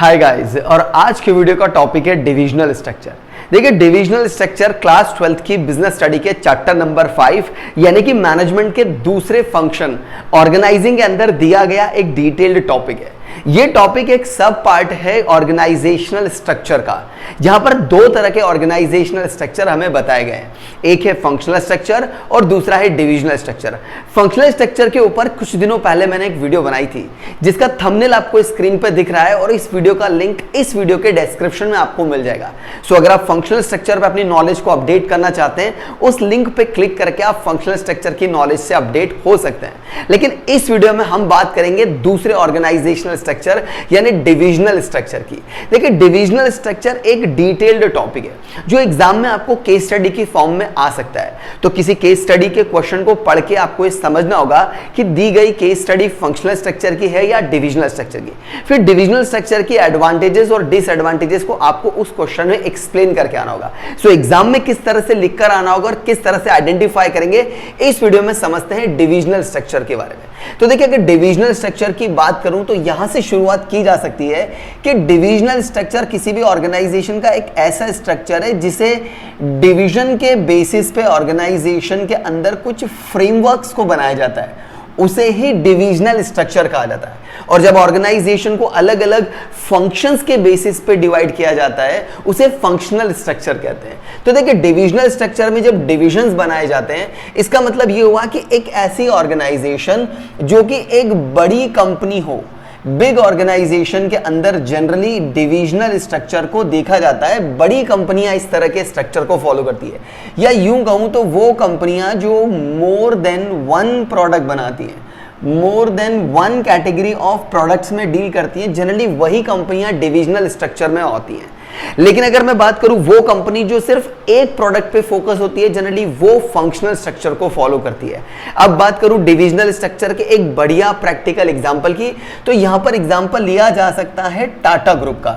Hi guys, और आज के वीडियो का टॉपिक है डिविजनल स्ट्रक्चर। देखिए, डिविजनल स्ट्रक्चर क्लास 12th की बिजनेस स्टडी के चैप्टर नंबर 5 यानी कि मैनेजमेंट के दूसरे फंक्शन ऑर्गेनाइजिंग के अंदर दिया गया एक डिटेल्ड टॉपिक है। ये टॉपिक एक सब पार्ट है ऑर्गेनाइजेशनल स्ट्रक्चर का, जहां पर दो तरह के ऑर्गेनाइजेशनल स्ट्रक्चर हमें बताए गए हैं। एक है फंक्शनल स्ट्रक्चर और दूसरा है डिविजनल स्ट्रक्चर। फंक्शनल स्ट्रक्चर के ऊपर कुछ दिनों पहले मैंने एक वीडियो बनाई थी, जिसका थंबनेल आपको स्क्रीन पर दिख रहा है और इस वीडियो का लिंक इस वीडियो के डिस्क्रिप्शन में आपको मिल जाएगा। सो अगर आप फंक्शनल स्ट्रक्चर पर अपनी नॉलेज को अपडेट करना चाहते हैं, उस लिंक पे क्लिक करके आप फंक्शनल स्ट्रक्चर की नॉलेज से अपडेट हो सकते हैं। लेकिन इस वीडियो में हम बात करेंगे दूसरे ऑर्गेनाइजेशनल स्ट्रक्चर यानी डिविजनल स्ट्रक्चर की। देखिए, डिविजनल स्ट्रक्चर एक डिटेल्ड टॉपिक है जो एग्जाम में आपको केस स्टडी की फॉर्म में आ सकता है। तो किसी केस स्टडी के क्वेश्चन को पढ़ के आपको ये समझना होगा कि दी गई केस स्टडी फंक्शनल स्ट्रक्चर की है या डिविजनल स्ट्रक्चर की। फिर डिविजनल स्ट्रक्चर की एडवांटेजेस और डिसएडवांटेजेस को आपको उस क्वेश्चन में एक्सप्लेन करके आना होगा। सो एग्जाम में किस तरह से लिखकर आना होगा और किस तरह से आइडेंटिफाई करेंगे, इस वीडियो में समझते हैं डिविजनल स्ट्रक्चर के बारे में। तो देखिए, अगर डिविजनल स्ट्रक्चर की बात करूं तो यहां से शुरुआत की जा सकती है कि डिविजनल स्ट्रक्चर किसी भी ऑर्गेनाइजेशन का एक ऐसा स्ट्रक्चर है जिसे डिवीजन के बेसिस पे ऑर्गेनाइजेशन के अंदर कुछ फ्रेमवर्क्स को बनाया जाता है, उसे ही डिविजनल स्ट्रक्चर कहा जाता है। और जब ऑर्गेनाइजेशन को अलग अलग फंक्शंस के बेसिस पे डिवाइड किया जाता है, उसे फंक्शनल स्ट्रक्चर कहते हैं। तो देखिए, डिविजनल स्ट्रक्चर में जब डिविजन्स बनाए जाते हैं, इसका मतलब ये हुआ कि एक ऐसी ऑर्गेनाइजेशन जो कि एक बड़ी कंपनी हो, बिग ऑर्गेनाइजेशन के अंदर जनरली डिविजनल स्ट्रक्चर को देखा जाता है। बड़ी कंपनियां इस तरह के स्ट्रक्चर को फॉलो करती है, या यूं कहूं तो वो कंपनियां जो मोर देन वन प्रोडक्ट बनाती हैं, more than one category of products में डील करती हैं, जनरली वही कंपनियां डिविजनल स्ट्रक्चर में होती हैं। लेकिन अगर मैं बात करूं वो कंपनी जो सिर्फ एक प्रोडक्ट पे फोकस होती है, जनरली वो फंक्शनल स्ट्रक्चर को फॉलो करती है। अब बात करूं डिविजनल स्ट्रक्चर के एक बढ़िया प्रैक्टिकल एग्जांपल की, तो यहां पर एग्जांपल लिया जा सकता है टाटा ग्रुप का।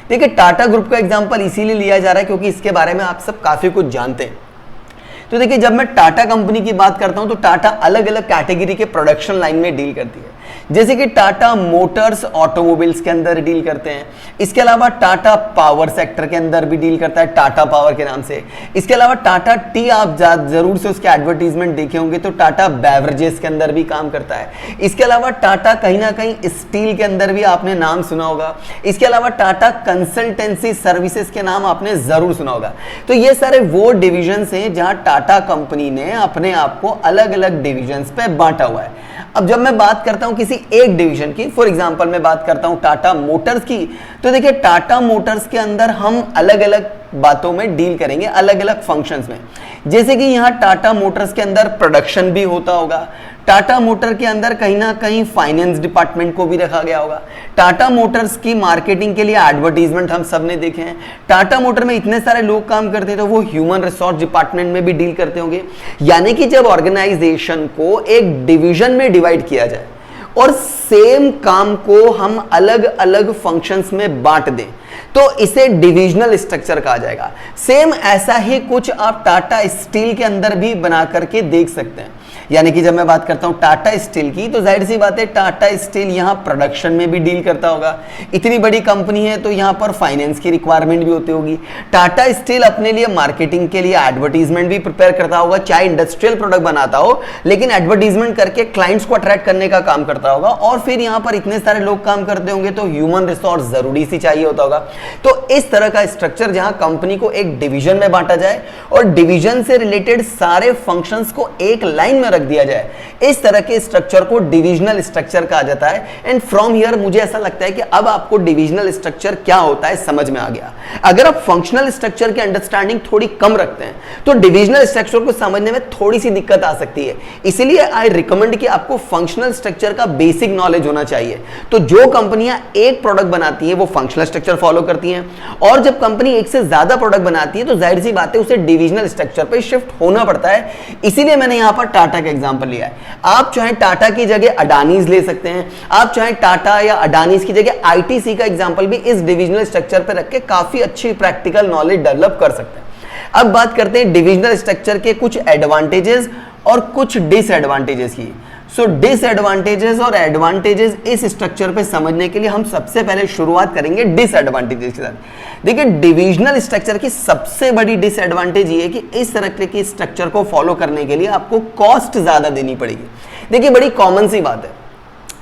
देखिए, टाटा ग्रुप का एग्जांपल इसीलिए लिया जा रहा है क्योंकि इसके बारे में आप सब काफी कुछ जानते हैं। तो देखिए, जब मैं टाटा कंपनी की बात करता हूं तो टाटा अलग अलग कैटेगरी के प्रोडक्शन लाइन में डील करती है। जैसे कि टाटा मोटर्स ऑटोमोबाइल्स के अंदर डील करते हैं। इसके अलावा टाटा पावर सेक्टर के अंदर भी डील करता है, टाटा पावर के नाम से। इसके अलावा टाटा टी, आप जरूर से उसके एडवर्टीजमेंट देखे होंगे, तो टाटा बेवरेजेस के अंदर भी काम करता है। इसके अलावा टाटा कहीं ना कहीं स्टील के अंदर भी आपने नाम सुना होगा। इसके अलावा टाटा कंसल्टेंसी सर्विसेज के नाम आपने जरूर सुना होगा। तो ये सारे वो डिविजन्स हैं जहां टाटा कंपनी ने अपने आप को अलग अलग डिविजन्स पे बांटा हुआ है। अब जब मैं बात करता हूं किसी एक डिवीजन की, फॉर एग्जांपल मैं बात करता हूं टाटा मोटर्स की, तो देखिए, टाटा मोटर्स के अंदर हम अलग अलग बातों में डील करेंगे, अलग अलग फंक्शंस में। जैसे कि यहां टाटा मोटर्स के अंदर प्रोडक्शन भी होता होगा, टाटा मोटर के अंदर कहीं ना कहीं फाइनेंस डिपार्टमेंट को भी रखा गया होगा। टाटा मोटर्स की मार्केटिंग के लिए एडवर्टीजमेंट हम सब ने देखे हैं। टाटा मोटर में इतने सारे लोग काम करते हैं तो वो ह्यूमन रिसोर्स डिपार्टमेंट में भी डील करते होंगे। यानी कि जब ऑर्गेनाइजेशन को एक डिवीजन में डिवाइड किया जाए और सेम काम को हम अलग अलग फंक्शंस में बांट दें, तो इसे डिविजनल स्ट्रक्चर कहा जाएगा। सेम ऐसा ही कुछ आप टाटा स्टील के अंदर भी बना करके देख सकते हैं। यानी कि जब मैं बात करता हूं टाटा स्टील की, तो जाहिर सी बात है टाटा स्टील यहां प्रोडक्शन में भी डील करता होगा। इतनी बड़ी कंपनी है तो यहां पर फाइनेंस की रिक्वायरमेंट भी होती होगी। टाटा स्टील अपने लिए मार्केटिंग के लिए एडवर्टीजमेंट भी प्रिपेयर करता होगा, चाहे इंडस्ट्रियल प्रोडक्ट बनाता हो, लेकिन एडवर्टीजमेंट करके क्लाइंट्स को अट्रैक्ट करने का काम करता होगा। और फिर यहां पर इतने सारे लोग काम करते होंगे तो ह्यूमन रिसोर्स जरूरी सी चाहिए होता होगा। तो इस तरह का स्ट्रक्चर जहां कंपनी को एक डिवीजन में बांटा जाए और डिवीजन से रिलेटेड सारे फंक्शंस को एक लाइन में रख दिया जाए, इस तरह के स्ट्रक्चर को डिविजनल स्ट्रक्चर कहा जाता है। एंड फ्रॉम हियर मुझे ऐसा लगता है कि अब आपको डिविजनल स्ट्रक्चर क्या होता है समझ में आ गया। अगर आप फंक्शनल स्ट्रक्चर की अंडरस्टैंडिंग थोड़ी कम रखते हैं तो डिविजनल स्ट्रक्चर को समझने में थोड़ी सी दिक्कत आ सकती है। इसीलिए आई रिकमेंड कि आपको फंक्शनल स्ट्रक्चर का बेसिक नॉलेज होना चाहिए। तो जो कंपनियां एक प्रोडक्ट बनाती है वो फंक्शनल स्ट्रक्चर फॉलो करती हैं, और जब कंपनी एक से ज्यादा प्रोडक्ट बनाती है तो जाहिर सी बात है उसे डिविजनल स्ट्रक्चर पे शिफ्ट होना पड़ता है। इसीलिए मैंने यहां पर टाटा का एग्जांपल लिया है। आप चाहे टाटा की जगह अडानीज ले सकते हैं, आप चाहे टाटा या अडानीज की जगह आईटीसी का एग्जांपल भी इस डिविजनल स्ट्रक्चर पे रख के काफी अच्छी प्रैक्टिकल नॉलेज डेवलप कर सकते हैं। अब बात करते हैं डिविजनल स्ट्रक्चर के कुछ एडवांटेजेस और कुछ डिसएडवांटेजेस की। सो डिसएडवांटेजेस और एडवांटेजेस इस स्ट्रक्चर पे समझने के लिए हम सबसे पहले शुरुआत करेंगे डिसएडवांटेजेस के साथ। देखिए डिविजनल स्ट्रक्चर की सबसे बड़ी डिसएडवांटेज ये है कि इस तरह के स्ट्रक्चर को फॉलो करने के लिए आपको कॉस्ट ज्यादा देनी पड़ेगी। देखिए बड़ी कॉमन सी बात है,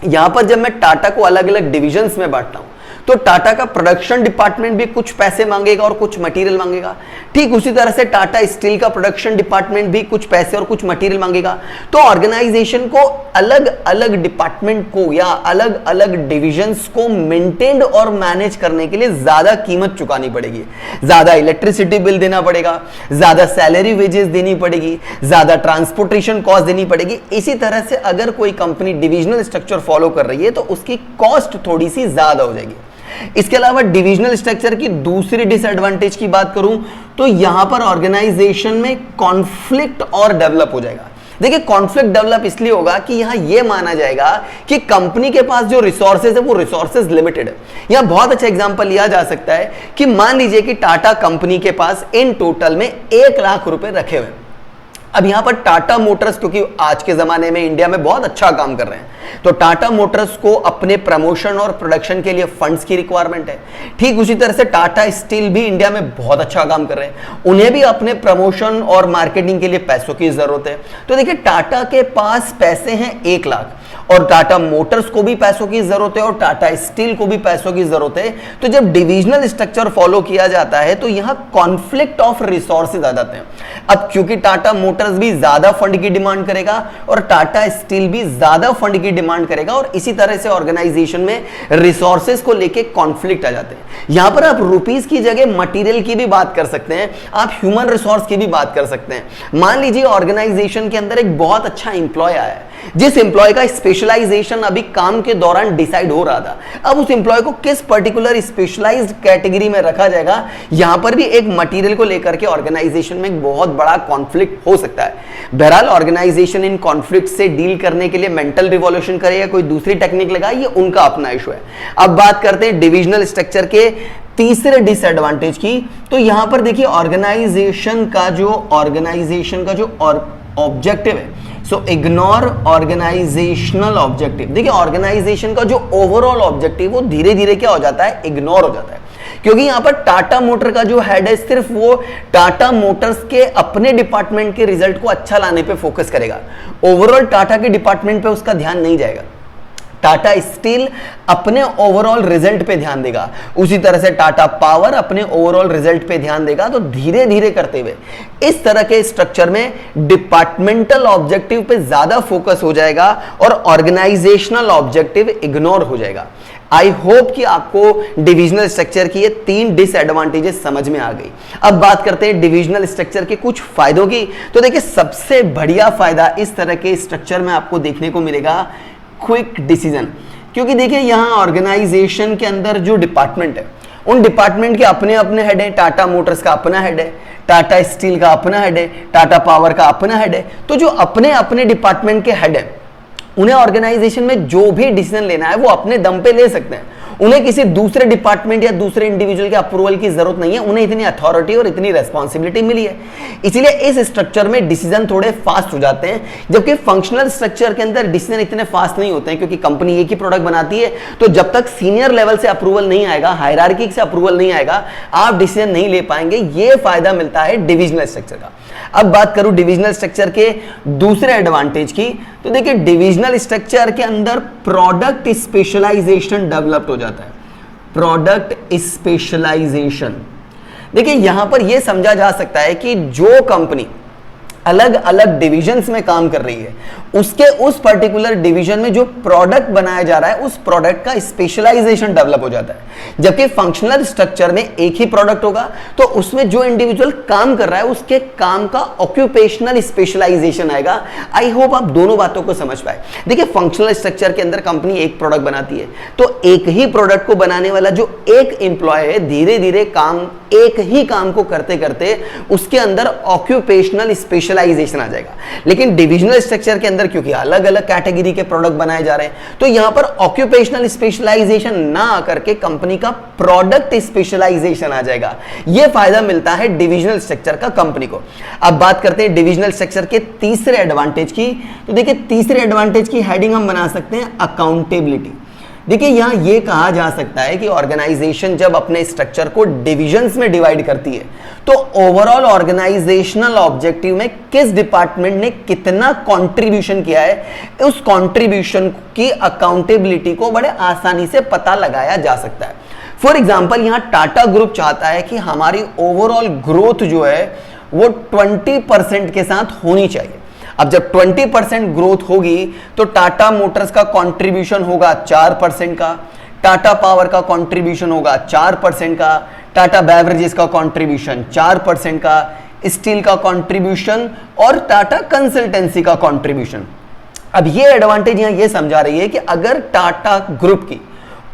यहां पर जब मैं टाटा को अलग अलग डिविजन्स में बांटता हूं तो टाटा का प्रोडक्शन डिपार्टमेंट भी कुछ पैसे मांगेगा और कुछ मटेरियल मांगेगा। ठीक उसी तरह से टाटा स्टील का प्रोडक्शन डिपार्टमेंट भी कुछ पैसे और कुछ मटेरियल मांगेगा। तो ऑर्गेनाइजेशन को अलग अलग डिपार्टमेंट को या अलग अलग डिविजन्स को मेंटेन और मैनेज करने के लिए ज्यादा कीमत चुकानी पड़ेगी, ज्यादा इलेक्ट्रिसिटी बिल देना पड़ेगा, ज्यादा सैलरी वेजेस देनी पड़ेगी, ज्यादा ट्रांसपोर्टेशन कॉस्ट देनी पड़ेगी। इसी तरह से अगर कोई कंपनी डिविजनल स्ट्रक्चर फॉलो कर रही है तो उसकी कॉस्ट थोड़ी सी ज्यादा हो जाएगी। इसके अलावा डिविजनल स्ट्रक्चर की दूसरी डिसएडवांटेज की बात करूं तो यहां पर ऑर्गेनाइजेशन में कॉन्फ्लिक्ट और डेवलप हो जाएगा। देखिए कॉन्फ्लिक्ट डेवलप इसलिए होगा कि यहां यह माना जाएगा कि कंपनी के पास जो रिसोर्सेज है वो रिसोर्सेज लिमिटेड है। यहां बहुत अच्छा एग्जांपल लिया जा सकता है कि मान लीजिए कि टाटा कंपनी के पास इन टोटल में 1 लाख रुपए रखे हुए। अब यहां पर टाटा मोटर्स, क्योंकि आज के जमाने में इंडिया में बहुत अच्छा काम कर रहे हैं, तो टाटा मोटर्स को अपने प्रमोशन और प्रोडक्शन के लिए फंड्स की रिक्वायरमेंट है। ठीक उसी तरह से टाटा स्टील भी इंडिया में बहुत अच्छा काम कर रहे हैं, उन्हें भी अपने प्रमोशन और मार्केटिंग के लिए पैसों की जरूरत है। तो देखिए टाटा के पास पैसे हैं 1 लाख और टाटा मोटर्स को भी पैसों की जरूरत है और टाटा स्टील को भी पैसों की जरूरत है। तो जब डिविजनल स्ट्रक्चर फॉलो किया जाता है तो यहां कॉन्फ्लिक्ट ऑफ रिसोर्सेज आ जाते हैं। अब क्योंकि टाटा मोटर्स भी ज्यादा फंड की डिमांड करेगा और टाटा स्टील भी ज्यादा फंड की डिमांड करेगा और इसी तरह से ऑर्गेनाइजेशन में रिसोर्सेज को लेके कॉन्फ्लिक्ट आ जाते हैं। यहां पर आप रुपीस की जगह मटेरियल की भी बात कर सकते हैं, आप ह्यूमन रिसोर्स की भी बात कर सकते हैं। मान लीजिए ऑर्गेनाइजेशन के अंदर एक बहुत अच्छा इंप्लॉय आया है, जिस इंप्लॉय का स्पेशलाइजेशन अभी काम के दौरान डिसाइड हो रहा था। अब उस इंप्लॉय को किस पर्टिकुलर स्पेशलाइज्ड कैटेगरी में रखा जाएगा, यहां पर भी एक मटेरियल को लेकर के ऑर्गेनाइजेशन में एक बहुत बड़ा कॉन्फ्लिक्ट हो सकता है। बहरहाल ऑर्गेनाइजेशन इन कॉन्फ्लिक्ट से डील करने के लिए मेंटल रिवॉल्यूशन करे या कोई दूसरी टेक्निक लगाए, ये उनका अपना इशू है। अब बात करते हैं डिविजनल स्ट्रक्चर के तीसरे डिसएडवांटेज की। तो यहां पर देखिए ऑर्गेनाइजेशन का जो ऑब्जेक्टिव है, सो इग्नोर ऑर्गेनाइजेशनल ऑब्जेक्टिव। देखिए ऑर्गेनाइजेशन का जो ओवरऑल ऑब्जेक्टिव वो धीरे धीरे क्या हो जाता है, इग्नोर हो जाता है। क्योंकि यहां पर टाटा मोटर का जो हेड है सिर्फ वो टाटा मोटर्स के अपने डिपार्टमेंट के रिजल्ट को अच्छा लाने पे फोकस करेगा, ओवरऑल टाटा के डिपार्टमेंट पे उसका ध्यान नहीं जाएगा। टाटा स्टील अपने ओवरऑल रिजल्ट पे ध्यान देगा, उसी तरह से टाटा पावर अपने ओवरऑल रिजल्ट पे ध्यान देगा। तो धीरे धीरे करते हुए इस तरह के स्ट्रक्चर में डिपार्टमेंटल ऑब्जेक्टिव पे ज्यादा फोकस हो जाएगा और ऑर्गेनाइजेशनल ऑब्जेक्टिव इग्नोर हो जाएगा। आई होप कि आपको डिविजनल स्ट्रक्चर की ये 3 डिसएडवांटेजेस समझ में आ गई। अब बात करते हैं डिविजनल स्ट्रक्चर के कुछ फायदों की। तो देखिए सबसे बढ़िया फायदा इस तरह के स्ट्रक्चर में आपको देखने को मिलेगा क्विक डिसीजन। क्योंकि देखिए यहां ऑर्गेनाइजेशन के अंदर जो डिपार्टमेंट है उन डिपार्टमेंट के अपने अपने हेड है। टाटा मोटर्स का अपना हेड है, टाटा स्टील का अपना हेड है, टाटा पावर का अपना हेड है। तो जो अपने अपने डिपार्टमेंट के हेड है उन्हें ऑर्गेनाइजेशन में जो भी डिसीजन लेना है वो अपने दम पे ले सकते हैं। उन्हें किसी दूसरे डिपार्टमेंट या दूसरे इंडिविजुअल के अप्रूवल की जरूरत नहीं है, उन्हें इतनी अथॉरिटी और इतनी रेस्पॉन्सिबिलिटी मिली है। इसीलिए इस स्ट्रक्चर में डिसीजन थोड़े फास्ट हो जाते हैं, जबकि फंक्शनल स्ट्रक्चर के अंदर डिसीजन इतने फास्ट नहीं होते हैं। क्योंकि कंपनी एक ही प्रोडक्ट बनाती है, तो जब तक सीनियर लेवल से अप्रूवल नहीं आएगा, हायरार्की से अप्रूवल नहीं आएगा, आप डिसीजन नहीं ले पाएंगे। यह फायदा मिलता है डिविजनल स्ट्रक्चर का। अब बात करूं डिविजनल स्ट्रक्चर के दूसरे एडवांटेज की। तो देखिए डिविजनल स्ट्रक्चर के अंदर प्रोडक्ट स्पेशलाइजेशन डेवलप हो जाता है। प्रोडक्ट स्पेशलाइजेशन, देखिए यहां पर यह समझा जा सकता है कि जो कंपनी अलग अलग डिविजन्स में काम कर रही है उसके उस पर्टिकुलर डिवीजन में जो प्रोडक्ट बनाया जा रहा है उस प्रोडक्ट का स्पेशलाइजेशन डेवलप हो जाता है। जबकि फंक्शनल स्ट्रक्चर में एक ही प्रोडक्ट होगा तो उसमें जो इंडिविजुअल काम कर रहा है उसके काम का ऑक्यूपेशनल स्पेशलाइजेशन आएगा। आई होप आप दोनों बातों को समझ पाए। देखिए फंक्शनल स्ट्रक्चर के अंदर कंपनी एक प्रोडक्ट बनाती है, तो एक ही प्रोडक्ट को बनाने वाला जो एक एम्प्लॉय है धीरे धीरे काम एक ही काम को करते करते उसके अंदर ऑक्यूपेशनल स्पेशल स्पेशलाइजेशन आ जाएगा। लेकिन डिविजनल स्ट्रक्चर के अंदर क्योंकि अलग अलग कैटेगरी के प्रोडक्ट बनाए जा रहे हैं, तो यहां पर ऑक्यूपेशनल स्पेशलाइजेशन ना आकर के कंपनी का प्रोडक्ट स्पेशलाइजेशन आ जाएगा। यह फायदा मिलता है डिविजनल स्ट्रक्चर का कंपनी को। अब बात करते हैं डिविजनल स्ट्रक्चर के तीसरे एडवांटेज की। तो देखिए तीसरे एडवांटेज की हेडिंग हम बना सकते हैं अकाउंटेबिलिटी। देखिए यहां यह कहा जा सकता है कि ऑर्गेनाइजेशन जब अपने स्ट्रक्चर को डिविजन्स में डिवाइड करती है तो ओवरऑल ऑर्गेनाइजेशनल ऑब्जेक्टिव में किस डिपार्टमेंट ने कितना कंट्रीब्यूशन किया है, उस कंट्रीब्यूशन की अकाउंटेबिलिटी को बड़े आसानी से पता लगाया जा सकता है। फॉर एग्जांपल यहां टाटा ग्रुप चाहता है कि हमारी ओवरऑल ग्रोथ जो है वो 20% के साथ होनी चाहिए। अब जब 20% ग्रोथ होगी तो टाटा मोटर्स का कंट्रीब्यूशन होगा 4% का, टाटा पावर का कंट्रीब्यूशन होगा 4% का, टाटा बेवरेजेस का कंट्रीब्यूशन 4% का, स्टील का कंट्रीब्यूशन और टाटा कंसल्टेंसी का कंट्रीब्यूशन। अब ये एडवांटेज यहां ये समझा रही है कि अगर टाटा ग्रुप की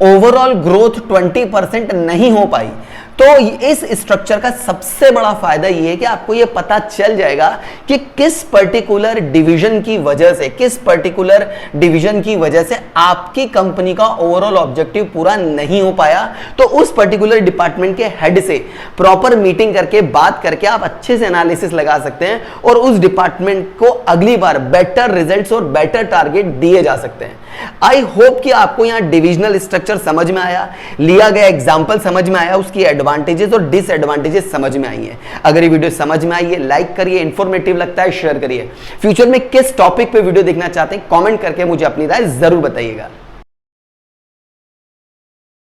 ओवरऑल ग्रोथ 20% नहीं हो पाई तो इस स्ट्रक्चर का सबसे बड़ा फायदा यह है कि आपको यह पता चल जाएगा कि किस पर्टिकुलर डिवीजन की वजह से, किस पर्टिकुलर डिवीजन की वजह से आपकी कंपनी का ओवरऑल ऑब्जेक्टिव पूरा नहीं हो पाया। तो उस पर्टिकुलर डिपार्टमेंट के हेड से प्रॉपर मीटिंग करके बात करके आप अच्छे से एनालिसिस लगा सकते हैं और उस डिपार्टमेंट को अगली बार बेटर रिजल्ट्स और बेटर टारगेट दिए जा सकते हैं। आई होप कि आपको यहां डिविजनल स्ट्रक्चर समझ में आया, लिया गया एग्जांपल समझ में आया, उसकी एडवांटेजेस और डिसएडवांटेजेस समझ में आई है। अगर ये वीडियो समझ में आई है लाइक करिए, इंफॉर्मेटिव लगता है शेयर करिए। फ्यूचर में किस टॉपिक पे वीडियो देखना चाहते हैं कमेंट करके मुझे अपनी राय जरूर बताइएगा।